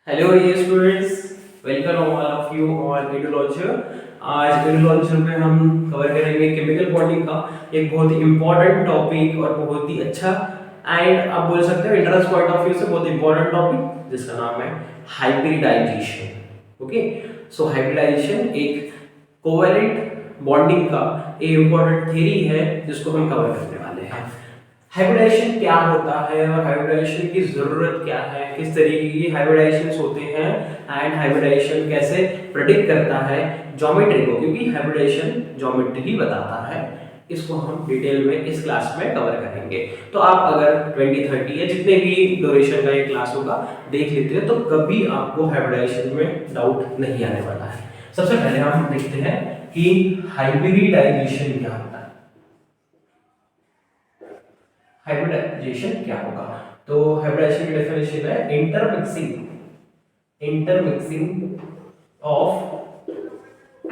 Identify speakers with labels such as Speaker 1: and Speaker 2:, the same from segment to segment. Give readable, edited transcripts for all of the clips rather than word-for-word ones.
Speaker 1: Hello ये students, welcome all of you on edu launcher. आज edu launcher में हम कवर करेंगे केमिकल बॉन्डिंग का एक बहुत ही इंपॉर्टेंट टॉपिक और बहुत ही अच्छा एंड आप बोल सकते हो इंटरेस्ट पॉइंट ऑफ व्यू से बहुत इंपॉर्टेंट टॉपिक जिसका नाम है हाइब्रिडाइजेशन। ओके, सो हाइब्रिडाइजेशन एक कोवैलेंट बॉन्डिंग का एक इंपॉर्टेंट थ्योरी है जिसको हम कवर करने वाले हैं। हाइब्रिडाइजेशन क्या होता है और हाइब्रिडाइजेशन की जरूरत क्या है, किस तरीके की हाइब्रिडाइजेशंस होते हैं एंड हाइब्रिडाइजेशन कैसे प्रेडिक्ट करता है ज्योमेट्री को, क्योंकि हाइब्रिडाइजेशन ज्योमेट्री ही बताता है। इसको हम डिटेल में इस क्लास में कवर करेंगे। तो आप अगर 20-30 या जितने भी ड्यूरेशन का ये क्लास होगा देख लेते हैं तो कभी आपको हाइब्रिडाइजेशन में डाउट नहीं आने वाला है। सबसे पहले हम देखते हैं कि हाइब्रिडाइजेशन क्या होता है। हाइब्रिडाइजेशन क्या होगा? तो हाइब्रिडाइजेशन की डेफिनेशन है intermixing of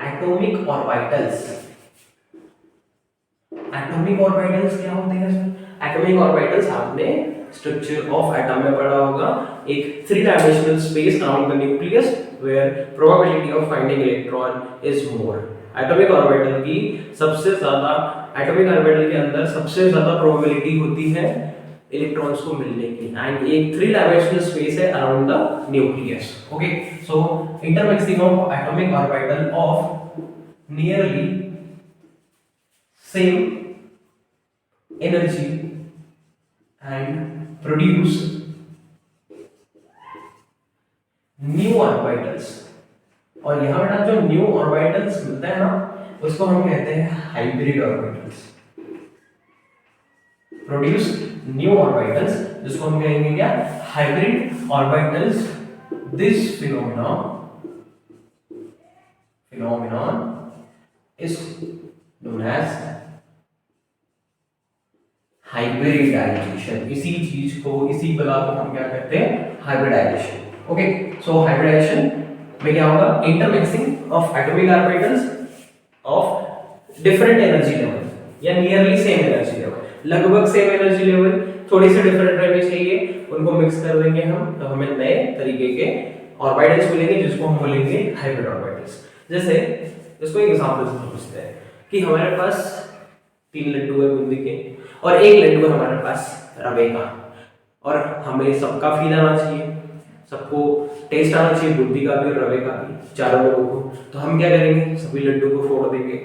Speaker 1: atomic orbitals. Atomic orbitals क्या होते हैं? एटॉमिक ऑर्बिटल्स आपने स्ट्रक्चर ऑफ एटम में पढ़ा होगा, एक 3 dimensional space around the nucleus where probability of finding electron is more. Atomic orbital की सबसे ज्यादा एटॉमिक ऑर्बिटल के अंदर सबसे ज्यादा प्रोबेबिलिटी होती है इलेक्ट्रॉन्स को मिलने की एंड एक 3 डायमेंशनल स्पेस है around the nucleus. Okay, so intermixing of atomic orbital of nearly same energy and produce new orbitals. और यहां बेटा जो न्यू ऑर्बिटल्स मिलते हैं ना उसको हम कहते हैं hybrid orbitals. Produce new orbitals जिसको हम कहेंगे क्या? Hybrid orbitals. This phenomenon is known as hybridization. इसी चीज को, इसी बला को हम क्या कहते हैं? हाइब्रिडाइजेशन। ओके, सो हाइब्रिडाइजेशन में क्या होगा? Intermixing of atomic orbitals of different energy level या नियरली सेम एनर्जी लेवल, लगभग सेम एनर्जी लेवल, थोड़ी सी डिफरेंट रहनी चाहिए, उनको मिक्स कर देंगे हम तो हमें नए तरीके के ऑर्बिटल्स मिलेंगे जिसको हम बोलेंगे हाइब्रिड ऑर्बिटल्स। जैसे इसको एक एग्जांपल से समझते हैं कि हमारे पास 3 लड्डू है बूंदी के और एक लड्डू है हमारे पास रवे का, और हमें सबका फील आना चाहिए, सबको टेस्ट आना चाहिए, बूंदी का भी और रवे का भी, चारों लोगों को। तो हम क्या करेंगे? सभी लड्डू को फोड़ देंगे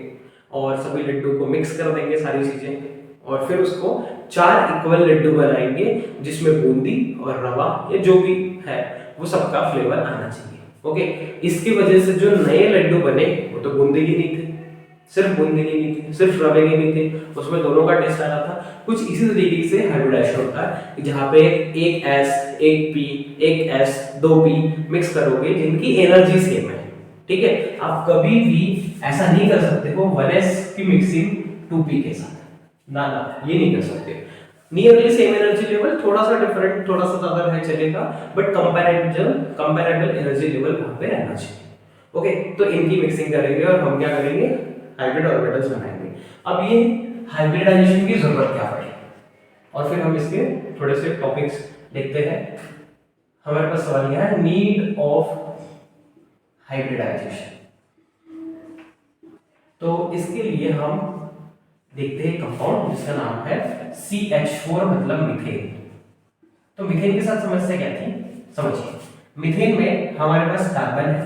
Speaker 1: और सभी लड्डू को मिक्स कर देंगे सारी चीजें, और फिर उसको 4 इक्वल लड्डू बनाएंगे जिसमें बूंदी और रवा या जो भी है वो सबका फ्लेवर आना चाहिए। ओके, इसकी वजह से जो नए लड्डू बने वो तो बूंदी के नहीं थे, सिर्फ बूंदी के नहीं थे, सिर्फ रवे के नहीं थे, उसमें दोनों का टेस्ट आ रहा था। कुछ इसी तरीके से हाइब्रिडाइजेशन होता है जहाँ पे एक S एक P एक S 2 P मिक्स करोगे जिनकी एनर्जी सेम है। ठीक है, आप कभी भी ऐसा नहीं कर सकते हो 1S की मिक्सिंग 2P के साथ, ना ना ये नहीं कर सकते। नियरली सेम एनर्जी लेवल, थोड़ा सा डिफरेंट, थोड़ा सा ज्यादा है चलेगा, बट कंपैरेबल एनर्जी लेवल वहां पे रहना चाहिए। ओके, तो इनकी मिक्सिंग करेंगे और हम क्या करेंगे? हाइब्रिड ऑर्बिटल्स बनाएंगे। अब ये हाइब्रिडाइजेशन की जरूरत क्या पड़ी और फिर हम इसके थोड़े से टॉपिक्स देखते हैं। हमारे पास सवाल यह है, नीड ऑफ हाइब्रिडाइजेशन। तो इसके लिए हम देखते हैं कंपाउंड जिसका नाम है CH4 मतलब मीथेन। तो मीथेन के साथ समस्या क्या थी समझिए। मीथेन में हमारे पास कार्बन है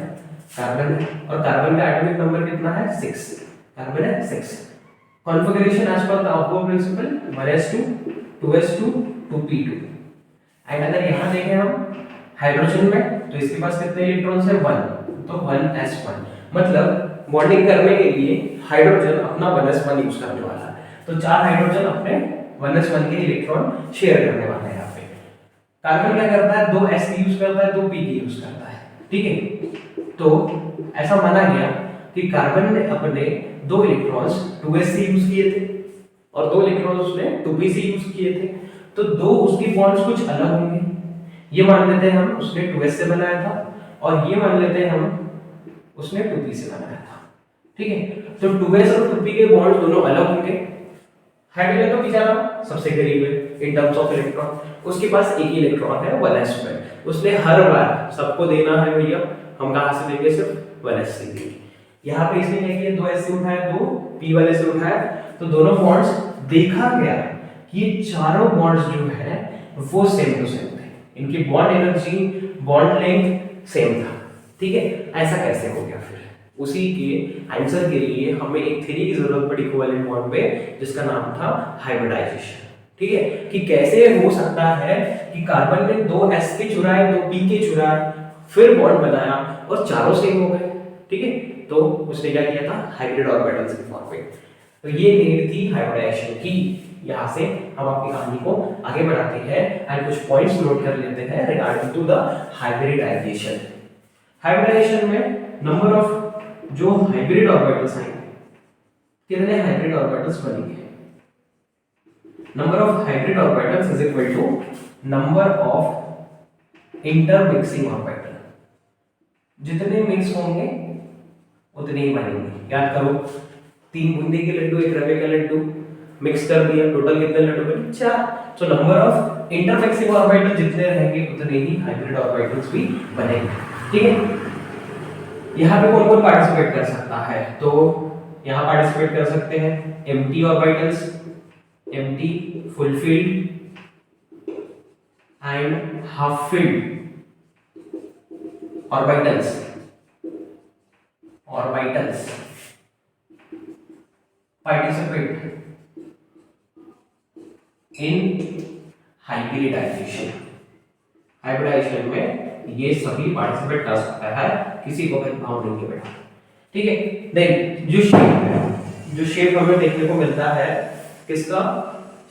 Speaker 1: और कार्बन का एटॉमिक नंबर कितना है? 6। कार्बन है 6। Configuration as per the above principle 1s2 2s2 2p2। And अगर यहां देखें हम हाइड्रोजन में तो इसके पास कितने इलेक्ट्रॉन्स है? 1, तो 1s1। मतलब बॉन्डिंग करने के लिए हाइड्रोजन अपना 1s1 यूज करने वाला है, तो 4 हाइड्रोजन अपने 1s1 के इलेक्ट्रॉन शेयर करने वाले हैं। यहाँ पे कार्बन क्या करता है? 2s की यूज करता है, 2p की यूज करता है। ठीक है, तो ऐसा माना गया कि कार्बन ने अपने 2 इलेक्ट्रॉन्स 2s से यूज किए थे और 2 इलेक्ट्रॉन्स उसने 2p से यूज किए थे, तो 2 उसकी बॉन्ड्स कुछ अलग होंगे। ये मान लेते हैं हम उसने 2s से बनाया था और ये मान लेते हैं हम उसने 2p से बनाया था। ठीक है, तो 2s और 2p के बॉन्ड्स दोनों अलग होंगे। हाइड्रोजन तो बेचारा सबसे करीब है इन टर्म्स ऑफ इलेक्ट्रॉन, उसके पास एक ही इलेक्ट्रॉन है 1s में, उसने हर बार सबको देना है भैया, हम कहां से देंगे, सिर्फ 1s से देंगे। यहाँ पे इसने क्या किया, 2s से उठाया, 2 p वाले से उठाया, तो दोनों बॉन्ड्स देखा गया कि ये चारों बॉन्ड्स जो है वो सेम टू सेम थे, इनकी bond energy bond length same था, ठीक है। ऐसा कैसे हो गया, फिर उसी के आंसर के लिए हमें एक थ्योरी की जरूरत पड़ी कोवेलेंट बॉन्ड पे, जिसका नाम था हाइब्रिडाइजेशन, ठीक है। कि कैसे हो सकता है कि कार्बन ने 2s के चुराए, 2p के चुराए, फिर बॉन्ड बनाया और चारों सेम हो गए, ठीक है। तो उसने क्या किया था, हाइब्रिड ऑर्बिटल्स की फॉर्म में। तो ये नीड थी हाइब्रिडाइजेशन की। यहां से हम अपनी कहानी को आगे बढ़ाते हैं एंड कुछ पॉइंट्स नोट कर लेते हैं regarding to the hybridization. Hybridization में नंबर ऑफ जो हाइब्रिड ऑर्बिटल्स आएंगे, कितने हाइब्रिड ऑर्बिटल्स बनेंगे, number of hybrid orbitals is equal to number of intermixing orbital, जितने मिक्स होंगे उतने ही बनेंगे। याद करो, 3 बूंदे के लड्डू, 1 रवे का लड्डू, मिक्स कर दिया, टोटल कितने लड्डू बने, 4। तो नंबर ऑफ इंटरमिक्सिंग ऑर्बिटल जितने रहेंगे उतने ही हाइब्रिड ऑर्बिटल्स भी बनेंगे, ठीक है। यहाँ पे कौन कौन पार्टिसिपेट कर सकता है, तो यहाँ पार्टिसिपेट कर सकते हैं empty orbitals, empty, full filled and half filled orbitals, orbitals participate in hybridization. Hybridization में ये सभी पार्टिसिपेट कर सकता है, किसी को भेदभाव नहीं है बेटा, ठीक है। देन जो शेप है, जो शेप हमें देखने को मिलता है, किसका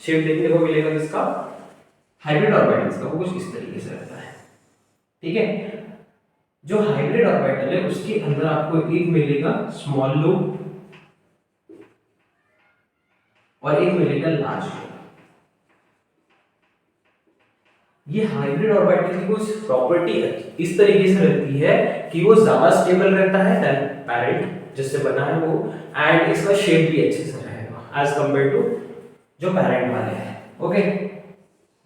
Speaker 1: शेप देखने को मिलेगा, किसका, हाइब्रिड ऑर्बिटल्स का, वो कुछ इस तरीके से रहता है, ठीक है। जो हाइब्रिड ऑर्बिटल है उसके अंदर आपको एक मिलेगा स्मॉल लूप और एक मिलेगा लार्ज लूप। ये हाइब्रिड ऑर्बिटल की कुछ प्रॉपर्टी इस तरीके से रहती है कि वो ज्यादा स्टेबल रहता है देन पैरेंट जिससे बना है वो, एंड इसका शेप भी अच्छे से रहेगा एज कंपेयर टू जो पैरेंट वाले हैं, ओके।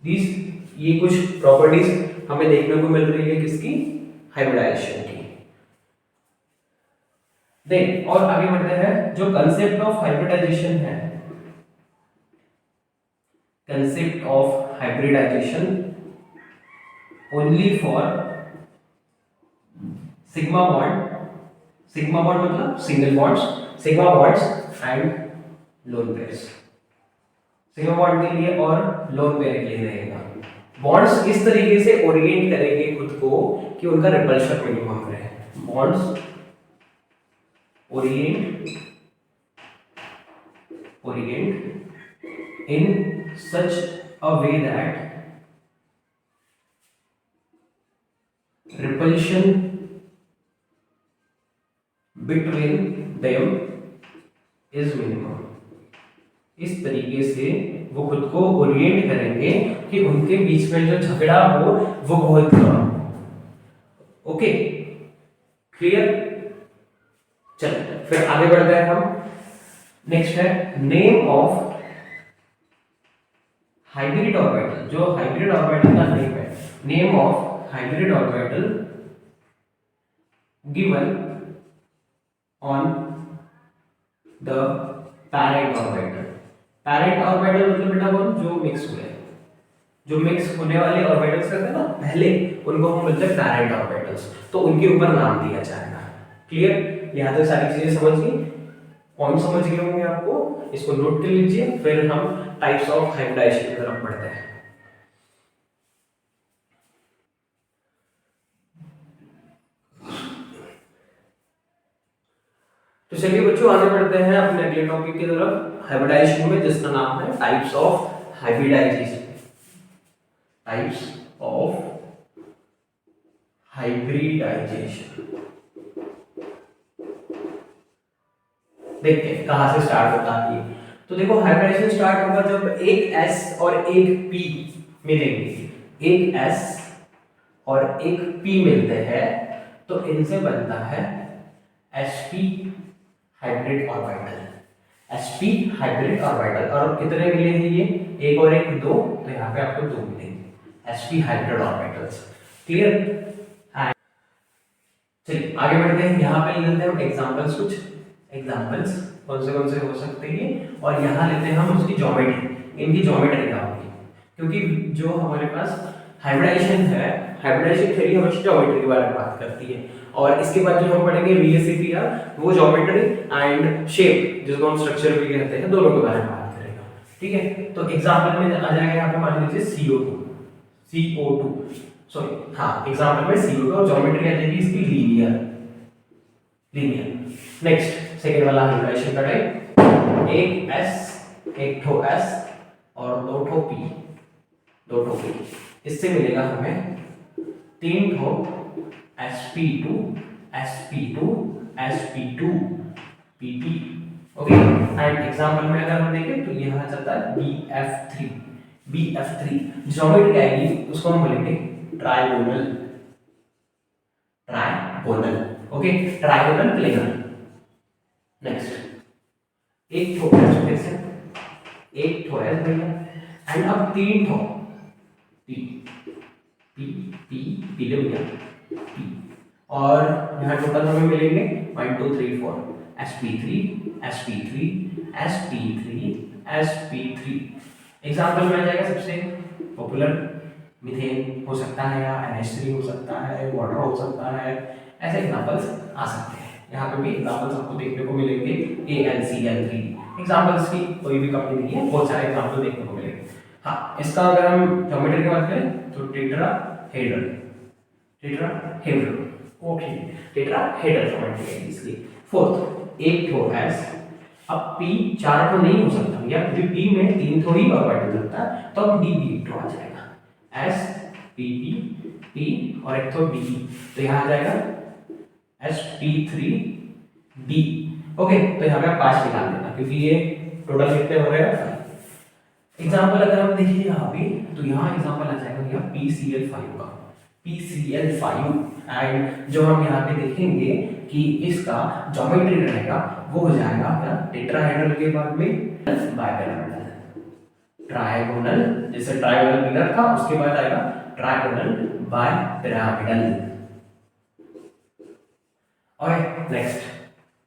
Speaker 1: ये कुछ प्रॉपर्टीज हमें देखने को मिल रही है किसकी, हाइब्रिडाइजेशन की। देन और आगे बढ़ते हैं, जो कंसेप्ट ऑफ हाइब्रिडाइजेशन है, concept of hybridization only for sigma bond, sigma bond मतलब single bonds, sigma bonds and lone pairs, sigma bond के लिए और lone pair के लिए रहेगा। bonds इस तरीके से ओरिएंट करेंगे खुद को कि उनका रिपल्शन मिनिमम रहे। bonds orient in such a way that repulsion between them is minimum। इस तरीके से वो खुद को ओरिएंट करेंगे कि उनके बीच में जो झगड़ा हो वो बहुत कम हो, ओके, क्लियर। चल फिर आगे बढ़ते हैं हम। नेक्स्ट है नेम ऑफ हाइब्रिड ऑर्बिटल। जो हाइब्रिड ऑर्बिटल का नेम है, name of hybrid orbital given on the parent orbital। parent orbital मतलब बेटा कौन, जो मिक्स हुए, जो मिक्स होने वाले ऑर्बिटल्स रहते हैं ना पहले, उनको हम बोलते हैं पैरेंट ऑर्बिटल्स, तो उनके ऊपर नाम दिया जाएगा। क्लियर, यहाँ तक सारी चीजें समझ गई, पॉइंट समझ गए होंगे आपको, इसको नोट कर लीजिए, फिर हम टाइप्स ऑफ हाइब्रिडाइजेशन की तरफ बढ़ते हैं। तो चलिए बच्चों आगे बढ़ते हैं अपने अगले टॉपिक की तरफ, हाइब्रिडाइजेशन में, जिसका नाम है types of hybridization. Types of hybridization. देखते हैं कहां से स्टार्ट होता है। तो देखो हाइब्रिडाइजेशन स्टार्ट होगा जब एक S और एक P मिलेंगे, एक S और एक P मिलते हैं तो इनसे बनता है sp hybrid orbital. sp hybrid orbital. और कितने मिले हैं ये, एक और एक दो, तो यहाँ पे आपको दो मिलेंगे sp हाइब्रिड ऑर्बिटल्स। क्लियर। चलिए आगे बढ़ते हैं, यहाँ पे लेते हैं हम एग्जांपल्स, कुछ एग्जांपल्स कौन से हो सकते हैं, और यहाँ लेते हैं हम उसकी ज्योमेट्री, इनकी ज्योमेट्री क्या होगी, क्योंकि जो हमारे पास हाइब्रिडाइजेशन है, हाइब्रिडाइजेशन थ्योरी हमेशा ज्योमेट्री के बारे में बात करती है, और इसके बाद जो हम पढ़ेंगे VSEPR, वो ज्योमेट्री एंड शेप, जिसको हम स्ट्रक्चर भी कहते हैं, दोनों के बारे में बात करेगा। ठीक है, तो एग्जांपल में आ जाएगा यहाँ पे, मान लीजिए CO2 सॉरी, हाँ एग्जांपल में CO2, और ज्योमेट्री आ जाएगी इसकी लीनियर। नेक्स्ट सेकंड वाला हाइब्रिडाइजेशन का टाइप, एक S, एक ठो S और दो ठो P, इससे मिलेगा हमें तीन ठो sp2 pp। Okay, and example में अगर हम देखें तो यह आ जाता है BF3। ज्योमेट्री आएगी उसको हम बोलेंगे trigonal. Okay, trigonal planar. Next एक ठो फिर से एक ठो है भैया, एंड अब तीन ठो पी ले भैया P, और यहाँ टोटल हमें मिलेंगे 1 2 3 4 sp3 एग्जांपल में आ जाएगा सबसे पॉपुलर मीथेन हो सकता है, या NH3 हो सकता है, वाटर हो सकता है, ऐसे एग्जांपल्स आ सकते हैं। यहाँ पे भी एग्जांपल्स आपको देखने को मिलेंगे AlCl3। एग्जांपल्स की कोई भी कमी नहीं है, बहुत सारे एग्जांपल देखने को मिलेंगे। हाँ, इसका अगर हम ज्योमेट्री की बात करें तो टेट्राहेड्रल, ओके, टेट्राहेड्रल ज्योमेट्री है इसकी। फोर्थ, एक ठो S, अब P चार ठो नहीं हो सकता या क्योंकि P में तीन ठो ही ऑर्बिटल लगता है, तो अब D भी एक ठो आ जाएगा, S P P और एक ठो D, तो यहाँ आ जाएगा sp3d। ओके, तो यहाँ पे आप 5 निकाल देना, क्योंकि ये टोटल कितने हो रहे हैं। एग्जांपल अगर हम देखिए यहाँ पे, तो यहाँ एग्जांपल आ जाएगा भैया PCl5 का, एंड जो हम यहाँ पे देखेंगे कि इसका ज्योमेट्री रहेगा वो हो जाएगा क्या, टेट्राहेड्रल के बाद में बाइपिरामिडल, ट्राइगोनल, जैसे ट्राइगोनल पिलर था उसके बाद आएगा ट्राइगोनल बाइपिरामिडल। और नेक्स्ट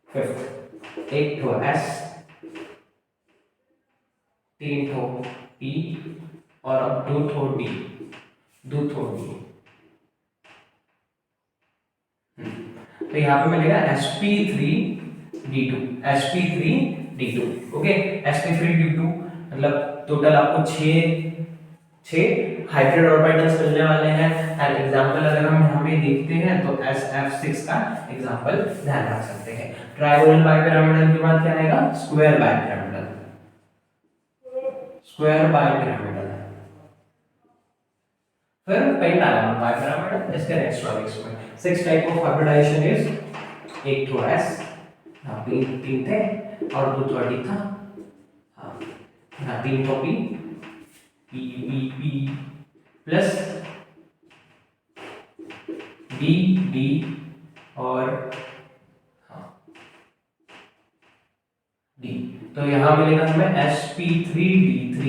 Speaker 1: फिफ्थ, एक ठो S, तीन ठो P और अब दो ठो D। तो यहाँ पे मिलेगा sp3d2। ओके, sp3d2 मतलब टोटल आपको 6 हाइब्रिड ऑर्बिटल्स मिलने वाले हैं। एंड एग्जांपल अगर हम यहाँ पे देखते हैं तो SF6 का एग्जांपल ध्यान रख सकते हैं। ट्राइगोनल बाइपिरामिडल के बाद क्या आएगा, स्क्वायर बाइपिरामिडल, फिर पेंटागोनल बाइपिरामिडल। इसके नेक्स्ट टॉपिक्स में 6 टाइप ऑफ हाइब्रिडाइजेशन इज, एक ठो S, तीन थे और दो ठो D था, हाँ तीन ठो P प्लस D और D, तो यहाँ मिलेगा हमें sp3d3,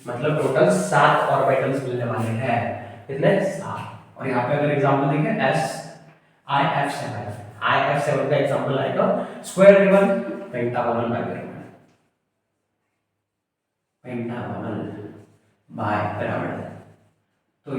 Speaker 1: मतलब टोटल 7 ऑर्बिटल्स मिलने वाले हैं, कितने 7। और यहाँ पे अगर एग्जांपल देखें IF7 का एग्जांपल आएगा, स्क्वायर रिबन पेंटागोनल बाइपिरामिडल। तो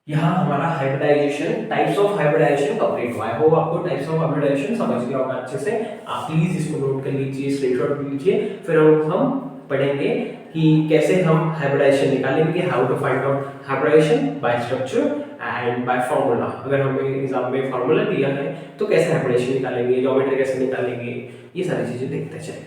Speaker 1: यहाँ हमारा hybridization, types of hybridization complete हुआ है। होप आपको टाइप्स ऑफ हाइब्रिडाइजेशन समझ गया होगा अच्छे से। आप प्लीज इसको नोट कर लीजिए, स्क्रीनशॉट लीजिए, फिर हम पढ़ेंगे कि कैसे हम हाइब्रिडाइजेशन निकालेंगे, how to find out hybridization by structure and by formula. अगर हमें एग्जाम में फार्मूला दिया है तो कैसे हाइब्रिडाइजेशन निकालेंगे, ज्योमेट्री कैसे निकालेंगे, ये सारी चीजें देखते चलें।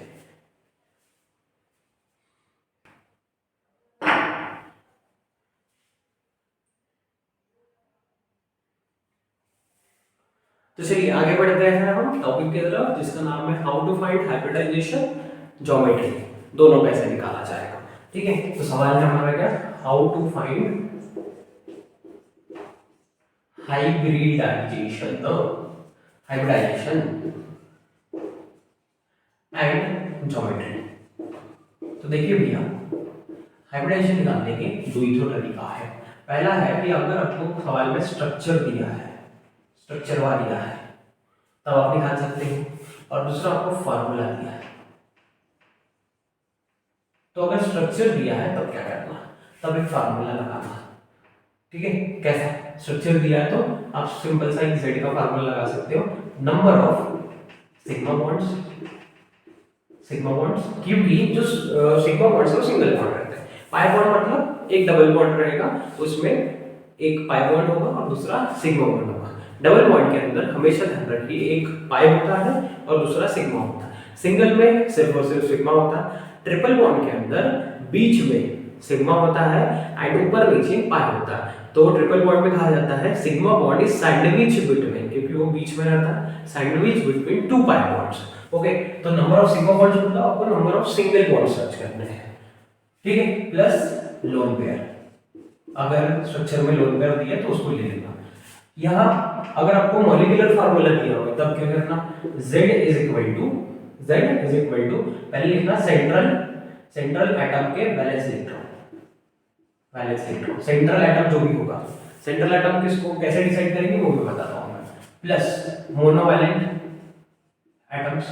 Speaker 1: तो चलिए आगे बढ़ते हैं हम टॉपिक की तरफ, जिसका नाम है how to find hybridization geometry, दोनों कैसे निकाला जाएगा। ठीक है, तो सवाल है हमारा क्या, how to find hybridization and geometry. तो देखिए भैया, हाइब्रिडाइजेशन निकालने के दो ही तो तरीका है। पहला है कि अगर आपको सवाल में स्ट्रक्चर दिया है, स्ट्रक्चर वा दिया है, तब आप निकाल सकते हो, और दूसरा आपको फार्मूला दिया है। तो अगर स्ट्रक्चर दिया है तब क्या करना, तब एक फार्मूला लगाना। ठीक है, कैसा? स्ट्रक्चर दिया है तो आप सिंपल सा एक z का फार्मूला लगा सकते हो, number of sigma bonds, sigma bonds, क्योंकि जो सिग्मा बॉन्ड्स है वो सिंगल बॉन्ड रहते हैं। पाई बॉन्ड मतलब एक डबल बॉन्ड रहेगा, उसमें एक पाई बॉन्ड होगा और दूसरा सिग्मा बॉन्ड होगा। डबल बॉन्ड के अंदर हमेशा ध्यान रखिए एक पाई होता है और दूसरा सिग्मा होता है। सिंगल में सिर्फ और सिर्फ सिग्मा होता है। ट्रिपल बॉन्ड के अंदर बीच में सिग्मा होता है एंड ऊपर नीचे पाई होता है। तो ट्रिपल बॉन्ड में कहा जाता है sigma bond is sandwich between, क्योंकि वो बीच में रहता है, sandwich between two pi bonds. Okay, तो नंबर ऑफ सिग्मा बॉन्ड्स मतलब आपको number of single bond search करने हैं। ठीक है, प्लस लोन पेयर। अगर स्ट्रक्चर में लोन पेयर दिया तो उसको ले लेना। यहाँ अगर आपको मॉलिक्यूलर फार्मूला दिया हो तब क्या करना, Z इज इक्वल टू पहले लिखना सेंट्रल एटम के वैलेंस इलेक्ट्रॉन, सेंट्रल एटम जो भी होगा, सेंट्रल एटम किसको कैसे डिसाइड करेंगे वो भी बताता हूँ मैं, प्लस मोनोवैलेंट एटम्स।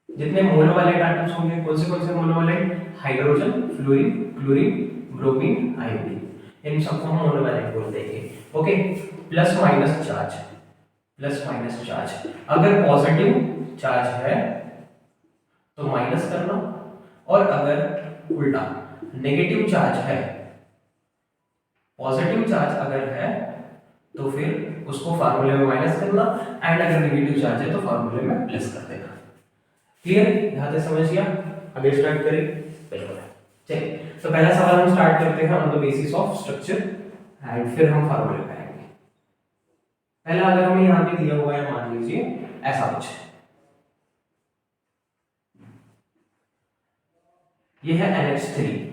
Speaker 1: जितने मोनोवैलेंट एटम्स होंगे, कौन से monovalent, hydrogen, fluorine, chlorine, bromine, iodine, इन सबको हम मोनोवैलेंट बोलते हैं। Okay, plus minus charge. अगर पॉजिटिव चार्ज है तो माइनस करना, और अगर उल्टा नेगेटिव चार्ज है, पॉजिटिव चार्ज अगर है तो फिर उसको फार्मूले में माइनस करना, एंड अगर नेगेटिव चार्ज है तो फार्मूले में प्लस कर देना। क्लियर? यहां तक समझ गया? आगे स्टार्ट करें। बिल्कुल, चलिए। तो पहला सवाल हम स्टार्ट करते हैं on the basis of structure and फिर हम फार्मूले पे आएंगे। पहला अगर हमें यहां पे दिया हुआ है, मान लीजिए ऐसा कुछ, ये है NH3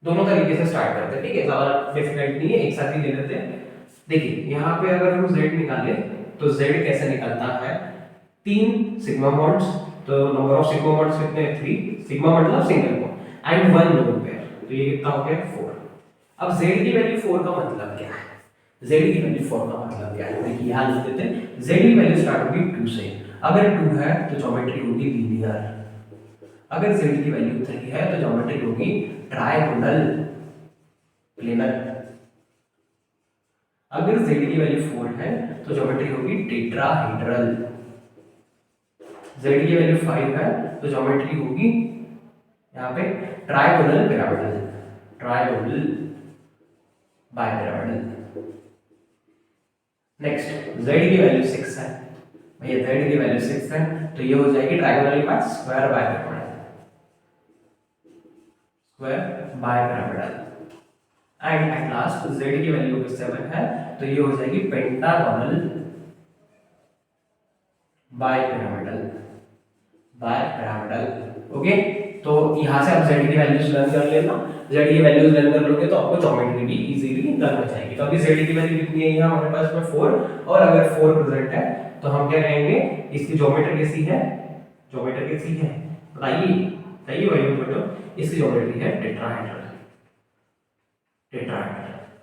Speaker 1: दोनों तरीके से स्टार्ट करते हैं। ठीक है, ज्यादा डिफिकल्ट नहीं है, एक साथ ही ले लेते हैं। देखिए यहाँ पे अगर हम Z निकाले तो Z कैसे निकलता है, 3 सिग्मा बॉन्ड्स, तो नंबर ऑफ सिग्मा बॉन्ड्स कितने हैं, 3, सिग्मा मतलब single bond, and 1 lone pair, तो ये कितना हो गया, 4। अब Z की वैल्यू 4 का मतलब क्या है, Z की वैल्यू 4 का मतलब क्या है, देखिए यहाँ लिख देते हैं। Z की वैल्यू स्टार्ट होगी 2 से, अगर 2 है तो ज्योमेट्री होगी लीनियर, अगर Z की वैल्यू 3 है तो ज्योमेट्री होगी ट्रायगोनल, प्लेनर, अगर Z की वैल्यू 4 है तो ज्योमेट्री होगी टेट्राहेड्रल, Z की वैल्यू 5 है तो ज्योमेट्री होगी यहाँ पे trigonal pyramidal, trigonal bipyramidal. Next Z की वैल्यू 6 है, भैया Z की वैल्यू 6 है तो ये हो जाएगी ट्रायगोनल के बाद square bipyramidal, and at last Z की वैल्यू 7 है तो ये हो जाएगी पेंटागोनल बाइपिरामिडल। ओके, तो यहाँ से आप Z की वैल्यूज लर्न कर लेना, Z की वैल्यूज लर्न कर लोगे तो आपको ज्योमेट्री भी इजीली लर्न हो जाएगी। तो अभी Z की वैल्यू कितनी है यहाँ हमारे पास में 4, और अगर 4 प्रेजेंट है तो हम क्या कहेंगे, इसकी ज्योमेट्री कैसी है, बताइए, सही वैल्यू बोलो, इसकी ज्योमेट्री है टेट्राहेड्रल।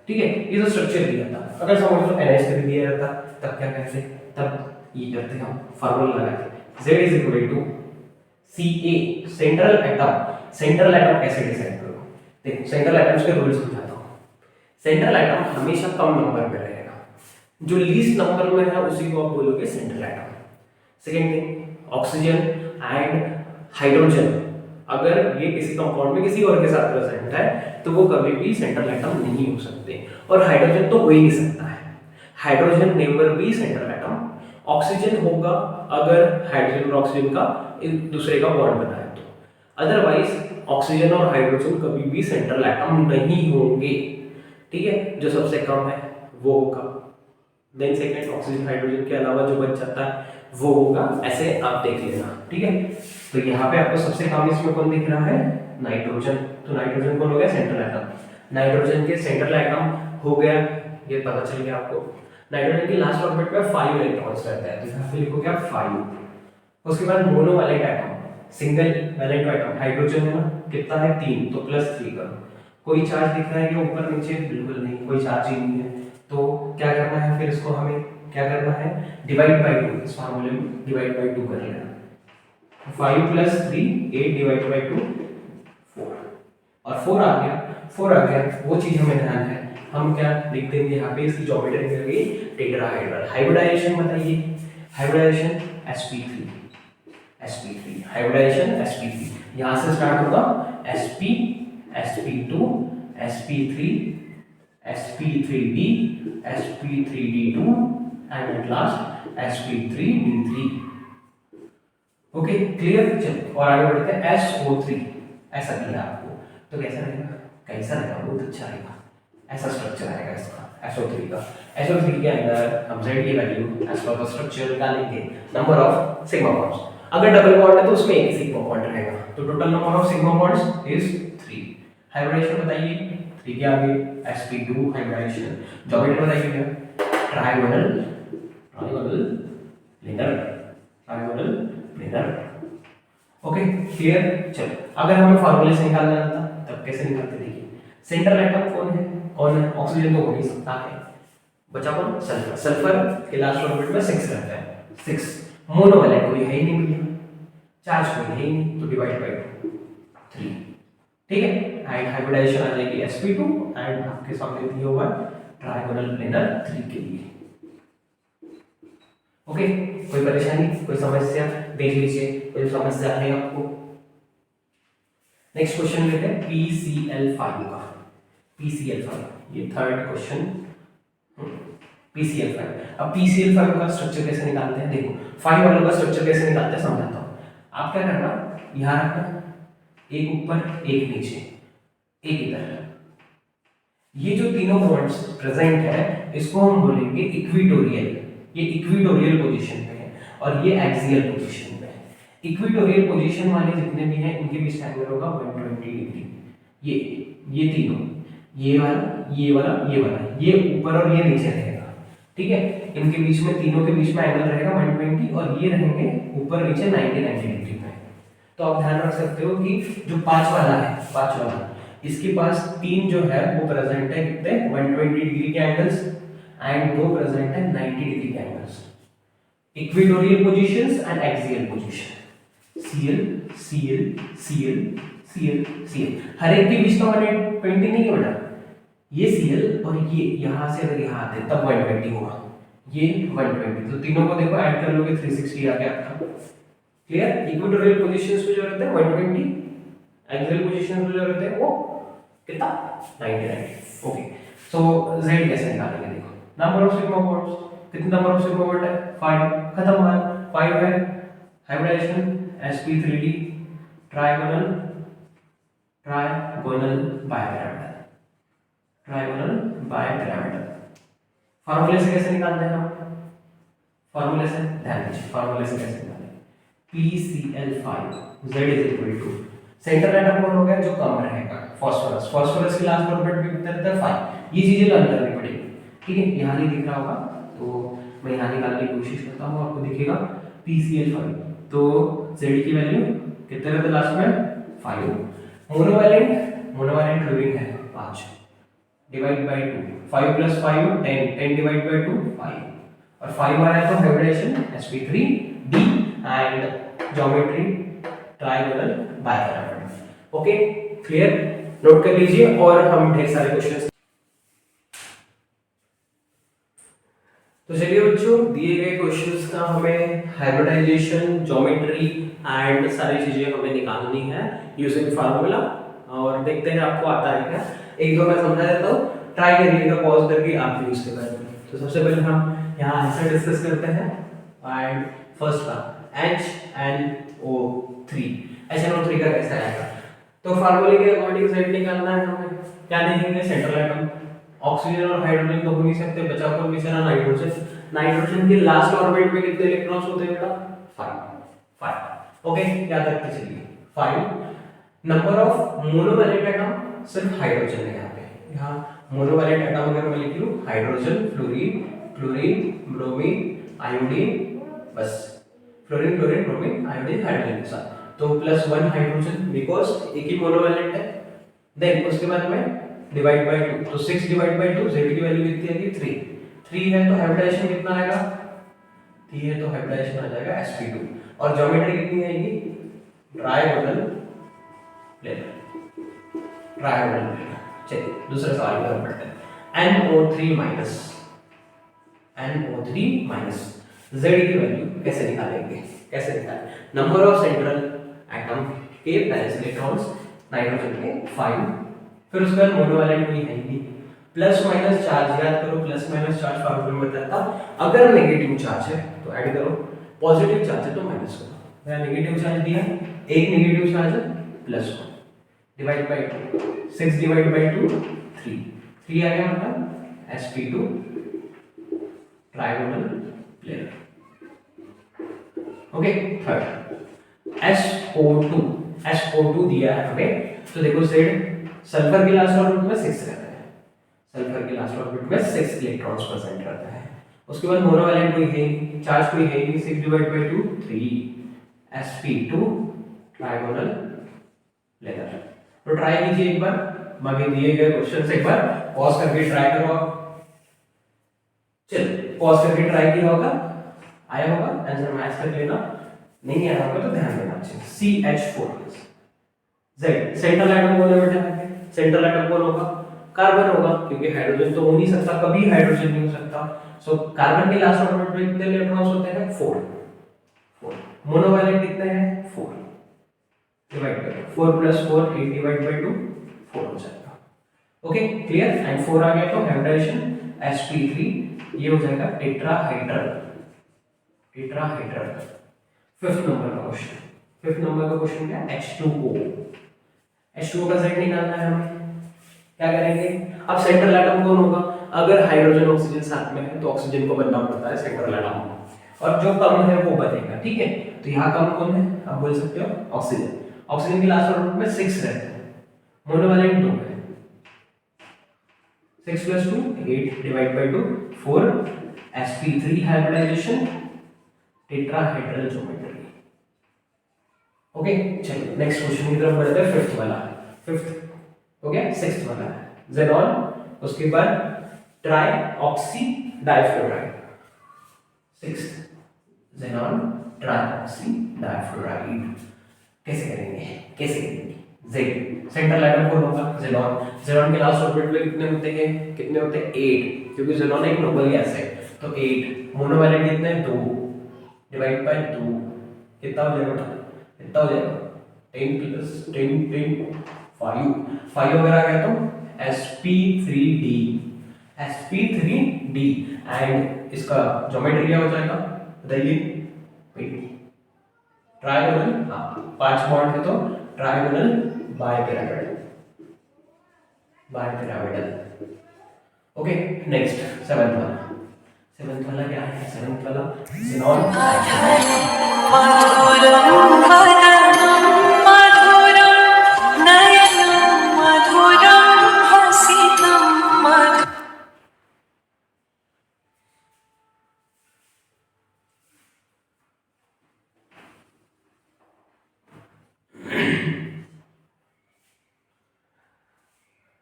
Speaker 1: ठीक है, ये तो स्ट्रक्चर दिया था। अगर समझ लो NH3 दिया रहता तब क्या करते, तब ये करते हम फार्मूला लगाते, Z is equal to Ca, central atom कैसे डिसाइड करो, देखो सेंट्रल एटम्स के रूल समझाता हूँ। सेंट्रल एटम हमेशा कम नंबर में रहेगा, जो लीस्ट नंबर में है उसी को आप बोलोगे central atom. Second thing, oxygen and hydrogen अगर ये किसी कंपाउंड में किसी और के साथ प्रेजेंट है तो वो कभी भी सेंट्रल एटम नहीं हो सकते, और हाइड्रोजन तो हो ही नहीं सकता है, hydrogen never be central atom. Oxygen होगा अगर हाइड्रोजन और ऑक्सीजन का एक दूसरे का बॉन्ड बना है तो, अदरवाइज ऑक्सीजन और हाइड्रोजन कभी भी सेंट्रल एटम नहीं होंगे। ठीक है, जो सबसे कम है वो होगा, देन सेकंड ऑक्सीजन हाइड्रोजन के अलावा जो बच जाता है वो होगा, ऐसे आप देख लेना। ठीक है, तो यहाँ पे आपको सबसे कम इसमें कौन दिख रहा है, नाइट्रोजन, तो नाइट्रोजन कौन हो गया, सेंट्रल एटम। नाइट्रोजन के सेंट्रल एटम हो गया, ये पता चल गया आपको। नाइट्रोजन की लास्ट ऑर्बिट में 5 इलेक्ट्रॉन्स रहते हैं, तो यहाँ पे लिखो क्या 5। उसके बाद mono valent atom, single valent atom, hydrogen है ना, कितना है 3, तो +3 करो। कोई चार्ज दिख रहा है क्या ऊपर नीचे? बिल्कुल नहीं, कोई चार्ज ही नहीं है। तो क्या करना है फिर इसको, हमें क्या करना है, डिवाइड बाय 2, इस फार्मूले में डिवाइड बाय 2 कर लेना। 5 + 3 8 डिवाइड बाय 2 4, और 4 आ गया। 4 आ गया, वो चीज हमें ध्यान है, हम क्या लिख देंगे यहाँ पे, इसकी ज्योमेट्री मिलेगी टेट्राहाइड्रल। हाइब्रिडाइजेशन बताइए, हाइब्रिडाइजेशन sp3 हाइब्रिडाइजेशन sp3, यहाँ से स्टार्ट होगा sp sp2 sp3 sp3d sp3d2 and at last sp3d3। Okay clear. चलो और आगे बढ़ते हैं, SO3 ऐसा दिया आपको, तो कैसा रहेगा, कैसा रहेगा, बहुत अच्छा रहेगा, ऐसा स्ट्रक्चर आएगा इसका SO3 का। SO3 के अंदर हम Z की वैल्यू एज पर स्ट्रक्चर निकालेंगे, नंबर ऑफ सिग्मा बॉन्ड्स। अगर डबल बॉन्ड है तो उसमें एक सिग्मा बॉन्ड रहेगा, तो total number of sigma bonds is 3। Hybridization बताइए, 3 के आगे sp2 हाइब्रिडाइजेशन, ज्योमेट्री बताइए क्या, ट्रायगोनल प्लेनर। Okay clear. चलो अगर हमें फार्मूले से निकालना था तब कैसे निकालते, देखिए सेंट्रल एटम कौन है, ऑक्सीजन तो हो नहीं सकता है, बचा कौन, सल्फर। सल्फर के लास्ट ऑर्बिट में 6 रहता है, 6। मोनोवैलेंट कोई है ही नहीं भैया, चार्ज कोई है ही नहीं, तो डिवाइड बाय 3, ठीक है। एंड हाइब्रिडाइजेशन आ जाएगी sp2 एंड आपके सामने दिया हुआ ट्रायगोनल प्लेनर 3 के लिए। ओके कोई परेशानी, कोई समस्या, देख लीजिए कोई समस्या है आपको। नेक्स्ट क्वेश्चन लेते हैं PCl5 का। PCl5 ये थर्ड क्वेश्चन, PCl5। अब PCl5 का स्ट्रक्चर कैसे निकालते हैं, देखो 5 वालों का स्ट्रक्चर कैसे निकालते हैं समझाता हूं। आप क्या करना, यहां रखना, एक ऊपर एक नीचे एक इधर, ये जो तीनों बॉन्ड्स प्रेजेंट है इसको हम बोलेंगे इक्विटोरियल। ये इक्विटोरियल पोजीशन पे है और ये एक्सियल पोजीशन पे है। इक्विटोरियल पोजीशन वाले जितने भी हैं इनके बीच एंगल होगा 120 डिग्री। ये तीनों, ये वाला, ये ऊपर और ये नीचे रहेगा, ठीक है। इनके बीच में, तीनों के बीच में एंगल रहेगा 120 और ये रहेंगे ऊपर नीचे 90 डिग्री पे। तो आप ध्यान रख सकते हो कि जो 5 वाला है, 5 वाला, इसके पास 3 जो है वो प्रेजेंट है कितने, 120 डिग्री के एंगल्स, एंड 2 प्रेजेंट है 90 डिग्री के angles. Equatorial positions and axial position, Cl Cl Cl Cl Cl, हर एक के बीच का 120 नहीं है बेटा, ये Cl और ये यहां से अगर यहां आते तब 120 होगा, ये 120, तो तीनों को देखो ऐड कर लोगे 360 आ गया आपका। क्लियर। इक्वेटोरियल पोजीशंस पे जो रहते हैं 120, एक्सियल पोजीशन पे जो रहते हैं वो कितना, 90। ओके सो Z कैसे निकालेंगे, देखो नंबर ऑफ सिग्मा बॉन्ड्स, कितने नंबर ऑफ सिग्मा बॉन्ड है, 5, खत्म हुआ, 5 है। Hybridization sp3d trigonal bipyramidal. फार्मूले से कैसे निकालते हैं हम, फार्मूले से ध्यान दीजिए, फार्मूले से कैसे निकालेंगे, PCl5 Z is equal to, central atom कौन हो गया जो कम रहेगा, फास्फोरस। फास्फोरस की लास्ट ऑर्बिट भी कितना रहता है 5। ये चीजें लर्न करनी पड़ेगी, ठीक है। यहाँ नहीं दिख रहा होगा तो मैं यहाँ निकालने की कोशिश करता हूँ, आपको दिखेगा PCl5, तो Z की वैल्यू कितने रहते लास्ट में 5। मोनोवैलेंट क्लोरीन है 5, डिवाइड बाय 2, 5 + 5 10, 10 डिवाइड बाय 2 5, और 5 आ रहा है तो hybridization sp3d and geometry trigonal bipyramid. Okay clear, note कर लीजिए और हम ढेर सारे क्वेश्चंस। तो चलिए बच्चों, दिए गए क्वेश्चंस का हमें हाइब्रिडाइजेशन, ज्योमेट्री एंड सारी चीजें हमें निकालनी है यूजिंग फार्मूला, और देखते हैं आपको आता है क्या। एक दो मैं समझा देता हूँ, ट्राई करिएगा पॉज करके आप यूज के बारे में। तो सबसे पहले हम यहाँ आंसर डिस्कस करते हैं, एंड फर्स्ट का HNO3, HNO3 का कैसे आएगा, तो फार्मूले के अकॉर्डिंग Z निकालना है हमें। क्या देखेंगे, सेंट्रल एटम, ऑक्सीजन और हाइड्रोजन तो हो नहीं सकते, बचा कौन बेचारा, नाइट्रोजन। नाइट्रोजन के लास्ट ऑर्बिट में कितने इलेक्ट्रॉन्स होते हैं बेटा, 5। ओके याद रखते चलिए 5। नंबर ऑफ मोनोवैलेंट एटम सिर्फ हाइड्रोजन है यहाँ पे, यहाँ मोनोवैलेंट एटम अगर मैं लिख लूं hydrogen, fluorine, fluorine, bromine, iodine, बस fluorine, chlorine, bromine, iodine, hydrogen के साथ, तो +1 हाइड्रोजन बिकॉज एक ही मोनोवैलेंट है। देन उसके बाद में डिवाइड बाय 2, तो 6 डिवाइड बाय 2, Z की वैल्यू कितनी आएगी 3 है, तो हाइब्रिडाइजेशन कितना आएगा 3 है, तो हाइब्रिडाइजेशन आ जाएगा sp2, और ज्योमेट्री कितनी आएगी ट्राइगोनल प्लेन, ट्राइगोनल प्लेन। चलिए दूसरा सवाल की तरफ बढ़ते हैं। NO3 minus, NO3 minus Z की वैल्यू कैसे निकालेंगे, कैसे निकालें? नंबर ऑफ सेंट्रल एटम के बैलेंस इलेक्ट्रॉन्स नाइट्रोजन के 5, फिर उसके बाद मोनोवैलेंट कोई है ही, प्लस माइनस चार्ज याद करो, प्लस माइनस चार्ज फॉर्मूला में बताया था, अगर नेगेटिव चार्ज है तो ऐड करो, पॉजिटिव चार्ज है तो माइनस करो। मैंने नेगेटिव चार्ज दिया, एक नेगेटिव चार्ज है +1 डिवाइड बाय 2, 6 डिवाइड बाय 2 3 आ गया, मतलब sp2 trigonal plane. Okay, third SO2 दिया है हमें, तो देखो Z सल्फर की लास्ट ऑर्बिट में 6 रहता है, सल्फर की लास्ट ऑर्बिट में 6 इलेक्ट्रॉन्स प्रेजेंट रहता है। उसके बाद मोनोवैलेंट कोई है, चार्ज कोई है नहीं, 6 divide by 2 3 sp2 trigonal plane. तो ट्राई कीजिए एक बार, बाकी दिए गए क्वेश्चन से एक बार पॉज करके ट्राई करो आप। चलो पॉज करके ट्राई किया होगा, आया होगा आंसर, मैच कर लेना, नहीं आया होगा तो ध्यान देना चाहिए। CH4 Z सेंट्रल एटम कौन है बेटा, सेंट्रल एटम कौन होगा, कार्बन होगा, क्योंकि हाइड्रोजन तो हो नहीं सकता, कभी हाइड्रोजन नहीं हो सकता। सो कार्बन के लास्ट ऑर्बिट में कितने इलेक्ट्रॉन्स होते हैं 4, मोनोवैलेंट कितने हैं 4, डिवाइड करो 4 + 4 8 डिवाइड बाय 2 4 हो जाएगा। ओके क्लियर, एंड 4 आ गया तो हाइब्रिडाइजेशन sp3 ये हो जाएगा टेट्राहाइड्रल, टेट्राहाइड्रल। फिफ्थ नंबर का क्वेश्चन, फिफ्थ नंबर का क्वेश्चन क्या है H2O, H2O का Z निकालना है हमें, क्या करेंगे? अब सेंट्रल एटम कौन होगा, अगर हाइड्रोजन ऑक्सीजन साथ में है तो ऑक्सीजन को बनना पड़ता है सेंट्रल एटम, और जो कम है वो बनेगा, ठीक है। तो यहाँ कम कौन है, आप बोल सकते हो ऑक्सीजन, ऑक्सीजन की लास्ट ऑर्बिट में 6 रहते हैं, मोनोवैलेंट 2 है, 6 + 2 8 divide by 2 4 sp3 hybridization tetrahedral geometry. Okay चलिए नेक्स्ट क्वेश्चन की तरफ बढ़ते हैं, फिफ्थ वाला, फिफ्थ हो गया, सिक्स्थ वाला है ज़ेनॉन, उसके बाद ट्राईऑक्सी डाइफ्लोराइड, सिक्स्थ ज़ेनॉन ट्राईऑक्सी डाइफ्लोराइड। कैसे करेंगे, कैसे करेंगे? Z सेंट्रल एटम कौन होगा ज़ेनॉन, ज़ेनॉन के लास्ट ऑर्बिट में कितने होते हैं, कितने होते हैं 8, क्योंकि ज़ेनॉन एक नोबल गैस है, तो 8, मोनोवैलेंट कितने 2 डिवाइड बाय 2 कितना हो जाएगा, कितना हो जाएगा 10 + 10 5 अगर आ गया तो sp3d, sp3d, एंड इसका ज्योमेट्री क्या हो जाएगा बताइए, ट्राइगोनल, हाँ 5 बॉन्ड है तो trigonal bipyramidal, bipyramidal. Okay next seventh वाला, सेवेंथ वाला क्या है, सेवेंथ वाला ज़ेनॉन,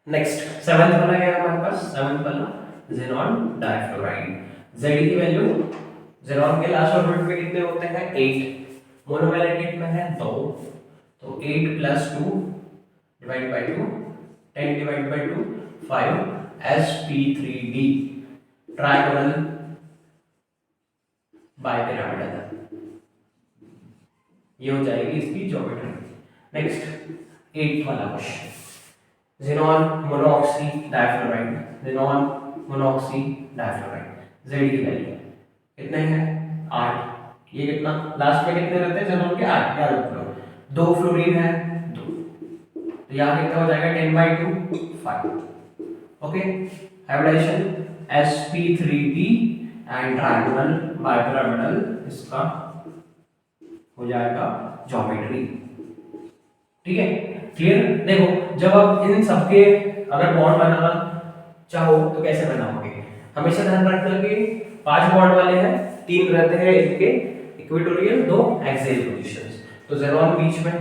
Speaker 1: नेक्स्ट सेवेंथ वाला क्या है हमारे पास, सेवेंथ वाला ज़ेनॉन डाइफ्लोराइड। Z की वैल्यू, ज़ेनॉन के लास्ट ऑर्बिट में कितने होते हैं 8, मोनोवैलेंट कितना है 2, तो 8 + 2 divide by 2 10 divide by 2 5 sp3d trigonal bipyramidal, ये हो जाएगी इसकी ज्योमेट्री। नेक्स्ट 8th वाला question, xenon मोनोऑक्सी difluoride, xenon मोनोऑक्सी difluoride, Z की वैल्यू कितने हैं 8, ये कितना लास्ट में कितने रहते हैं ज़ेनॉन के 8, याद रखो, 2 फ्लोरीन है 2, तो यहाँ कितना हो जाएगा 10/2 5। Okay hybridization sp3d and trigonal bipyramidal, इसका हो जाएगा ज्योमेट्री, ठीक है क्लियर। देखो जब आप इन सबके अगर बॉन्ड बनाना चाहो तो कैसे बनाओगे, हमेशा ध्यान रखना कि 5 बॉन्ड वाले हैं, 3 रहते हैं इनके इक्वेटोरियल, 2 एक्सियल पोजीशंस, तो ज़ेनॉन बीच में।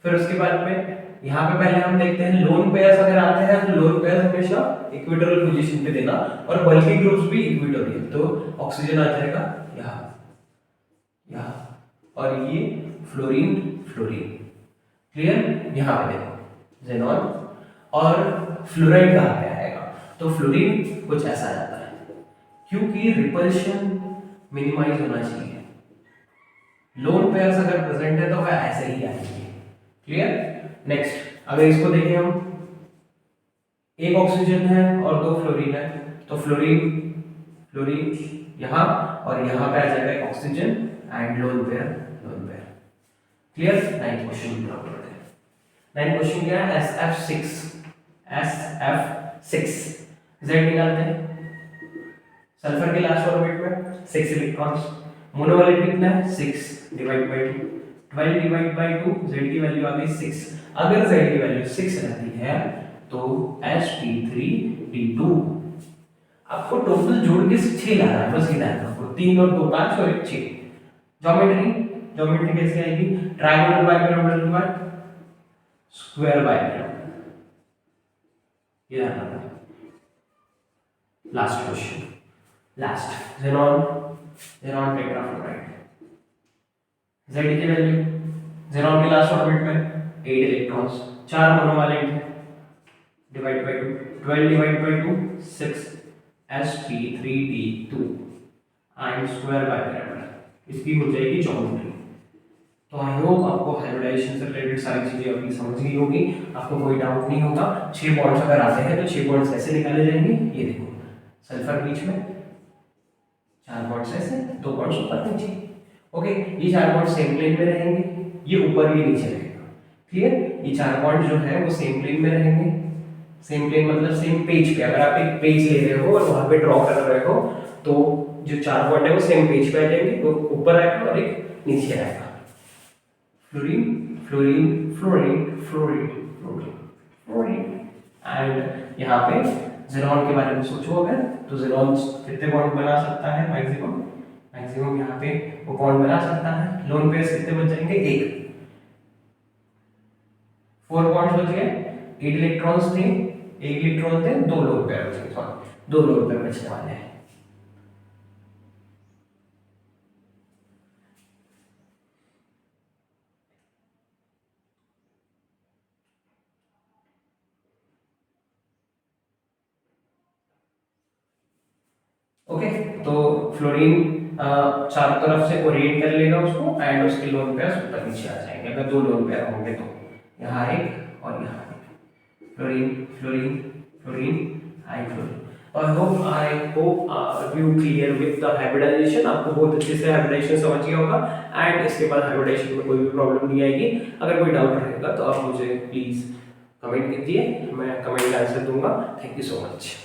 Speaker 1: फिर उसके बाद में यहाँ पे पहले हम देखते हैं लोन पेयर्स अगर आते हैं तो लोन पेयर्स हमेशा इक्वेटोरियल पोजीशन पे देना, और बल्कि ग्रुप्स भी इक्वेटोरियल, तो ऑक्सीजन आ जाएगा यहाँ यहाँ, और ये फ्लोरीन फ्लोरीन, क्लियर। यहाँ पे देखो ज़ेनॉन, और फ्लोराइड कहाँ पे आएगा, तो फ्लोरीन कुछ ऐसा जाता है, क्योंकि रिपल्शन मिनिमाइज होना चाहिए। लोन पेयर्स अगर प्रेजेंट है तो वह ऐसे ही आएंगे, क्लियर। नेक्स्ट अगर इसको देखें हम, एक ऑक्सीजन है और 2 फ्लोरीन है, तो फ्लोरीन फ्लोरीन यहाँ, और यहाँ पे आ जाएगा एक oxygen and lone pair lone pair, clear. 9th question पूरा करते हैं। 9th क्वेश्चन क्या है, SF6 Z निकालते हैं। सल्फर के लास्ट ऑर्बिट में 6 इलेक्ट्रॉन्स, मोनो वाले कितना है 6 divide by 2, 12 divide by 2, Z की वैल्यू आ गई 6। अगर Z की वैल्यू 6 रहती है तो sp3d2, आपको टोटल जोड़ के 6 लाना है, बस इतना है आपको, 3 और 2 5 और 1 6। ज्योमेट्री कैसे आएगी, ट्रायंगुलर बाइपिरामिडल के बाद स्क्वायर बाइपिरामिडल, ये रहता है। Last question, last xenon tetrafluoride, Z की वैल्यू, ज़ेनॉन के लास्ट ऑर्बिट में 8 इलेक्ट्रॉन्स, 4 मोनोवैलेंट है, divide by 2, 12 divide by 2 6, sp3d2 and square bipyramidal, इसकी हो जाएगी ज्योमेट्री। तो आई होप आपको हाइब्रिडाइजेशन से रिलेटेड सारी चीजें अभी समझ गई होगी, आपको कोई डाउट नहीं होगा। 6 बॉन्ड्स अगर आते हैं तो 6 बॉन्ड्स ऐसे निकाले जाएंगे, ये देखो सल्फर बीच में, 4 बॉन्ड्स ऐसे, 2 बॉन्ड्स ऊपर नीचे, ओके। ये 4 बॉन्ड सेम प्लेन में रहेंगे, ये ऊपर ये नीचे रहेगा, क्लियर। ये 4 बॉन्ड जो है वो सेम प्लेन में रहेंगे, सेम प्लेन मतलब सेम पेज पे। अगर आप एक पेज ले रहे हो और वहां पे ड्रॉ कर रहे हो तो जो 4 बॉन्ड है वो सेम पेज पे आ जाएंगे, वो ऊपर आएगा और एक नीचे आएगा। Fluorine fluorine fluorine fluorine fluorine fluorine, and यहाँ पे ज़ेनॉन के बारे में सोचो अगर, तो ज़ेनॉन कितने बॉन्ड बना सकता है, मैक्सिमम यहाँ पे वो बॉन्ड बना सकता है। लोन पेयर्स कितने बच जाएंगे, 1, 4 बॉन्ड्स बच गए, 8 इलेक्ट्रॉन्स थे, 1 इलेक्ट्रॉन थे, 2 लोन पेयर बचे, सॉरी 2 लोन पेयर बचने वाले हैं। ओके, तो फ्लोरीन चारों तरफ से ओरिएंट कर लेगा उसको, एंड उसके लोन पेयर्स ऊपर नीचे आ जाएंगे अगर 2 लोन पेयर होंगे तो, यहाँ एक और यहाँ एक, fluorine fluorine fluorine and fluorine. I hope you clear with the hybridization, आपको बहुत अच्छे से हाइब्रिडाइजेशन समझ गया होगा, एंड इसके बाद हाइब्रिडाइजेशन में कोई भी प्रॉब्लम नहीं आएगी। अगर कोई डाउट रहेगा तो आप मुझे प्लीज कमेंट कीजिए, मैं कमेंट आंसर दूंगा। Thank you so much.